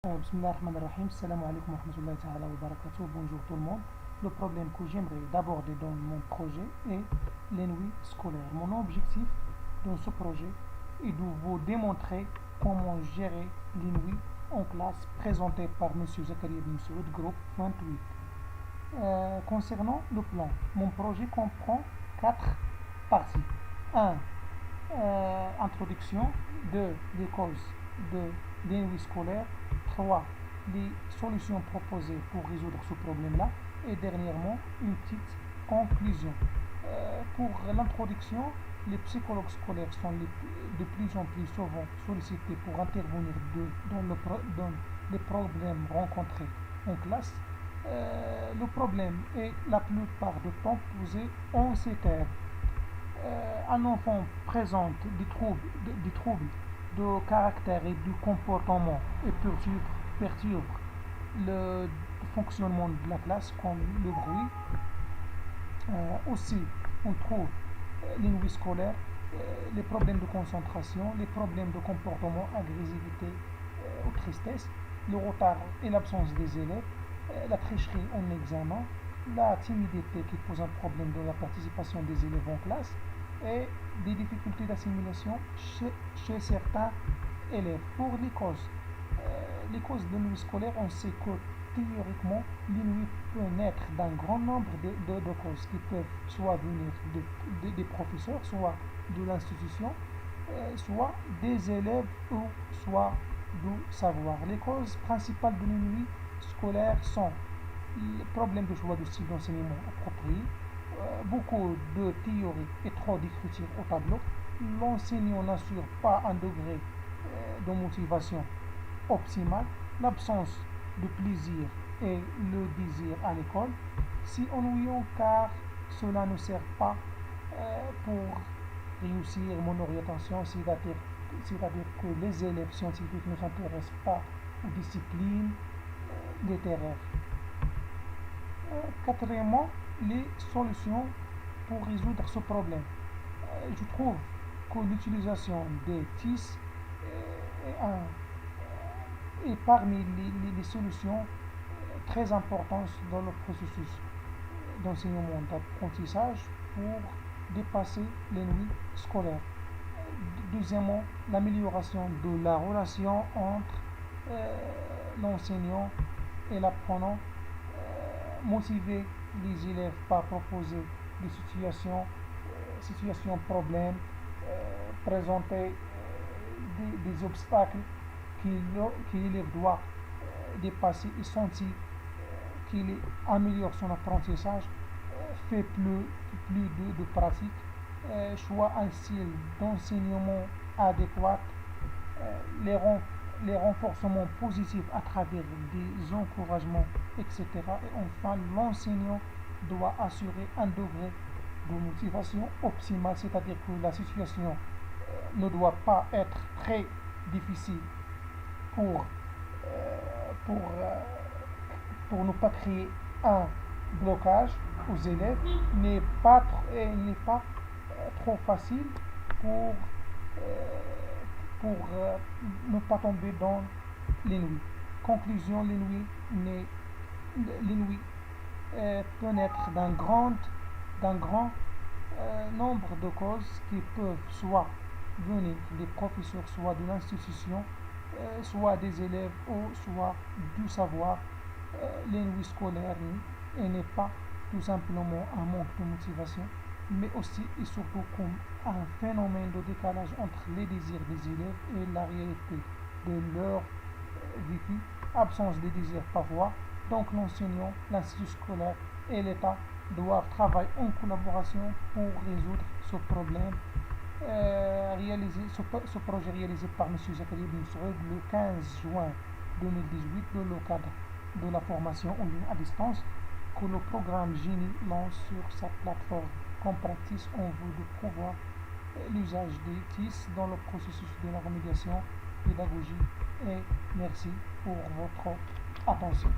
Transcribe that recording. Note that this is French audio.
Bismillah ar-Rahman ar-Rahim, salam alaikum wa rahmatullahi ta'ala wa barakatuh, bonjour tout le monde. Le problème que j'aimerais d'aborder dans mon projet est les nuits scolaires. Mon objectif dans ce projet est de vous démontrer comment gérer les nuits en classe présentées par M. Zakaria bin Saoud, groupe 28. Concernant le plan, mon projet comprend 4 parties. 1. Introduction. 2. Les causes des nuits scolaires. 3. Les solutions proposées pour résoudre ce problème-là. Et dernièrement, une petite conclusion. Pour l'introduction, les psychologues scolaires sont de plus en plus souvent sollicités pour intervenir dans les problèmes rencontrés en classe. Le problème est la plupart du temps posé en ces termes. Un enfant présente des troubles de caractère et du comportement et perturbe le fonctionnement de la classe comme le bruit. Aussi, on trouve les nuits scolaires, les problèmes de concentration, les problèmes de comportement, agressivité ou tristesse, le retard et l'absence des élèves, la tricherie en examen, la timidité qui pose un problème de la participation des élèves en classe et des difficultés d'assimilation chez certains élèves. Pour les causes de nuit scolaire, on sait que théoriquement, les nuits peuvent naître d'un grand nombre de causes qui peuvent soit venir des professeurs, soit de l'institution, soit des élèves ou soit du savoir. Les causes principales de la nuit scolaire sont le problème de choix de style d'enseignement approprié, beaucoup de théorie et trop d'écriture au tableau, l'enseignant n'assure pas un degré de motivation optimal, l'absence de plaisir et le désir à l'école, si ennuyant car cela ne sert pas pour réussir mon orientation, c'est-à-dire que les élèves scientifiques ne s'intéressent pas aux disciplines littéraires. Quatrièmement, les solutions pour résoudre ce problème. Je trouve que l'utilisation des TIS est parmi les solutions très importantes dans le processus d'enseignement d'apprentissage pour dépasser les nuits scolaires. Deuxièmement, l'amélioration de la relation entre l'enseignant et l'apprenant, motiver les élèves par proposer des situations problèmes, présenter des obstacles que l'élève doit dépasser et sentir qu'il améliore son apprentissage, fait plus de pratique, choix un style d'enseignement adéquat, les renforcements positifs à travers des encouragements, etc. Et enfin, l'enseignant doit assurer un degré de motivation optimale, c'est-à-dire que la situation ne doit pas être très difficile pour, pour, pour ne pas créer un blocage aux élèves, n'est pas trop facile pour, ne pas tomber dans les nuits. Conclusion, les nuits peuvent naître d'un grand nombre de causes qui peuvent soit venir des professeurs, soit de l'institution, soit des élèves ou soit du savoir. Les nuits scolaires n'est pas tout simplement un manque de motivation, mais aussi et surtout comme un phénomène de décalage entre les désirs des élèves et la réalité de leur vécu, absence de désir parfois. Donc l'enseignant, l'institut scolaire et l'État doivent travailler en collaboration pour résoudre ce problème. Ce projet réalisé par M. Zakaria bin Saoud le 15 juin 2018 dans le cadre de la formation en ligne à distance que le programme Génie lance sur sa plateforme. Comme pratique en vue de pouvoir l'usage des TIS dans le processus de la remédiation pédagogique. Et merci pour votre attention.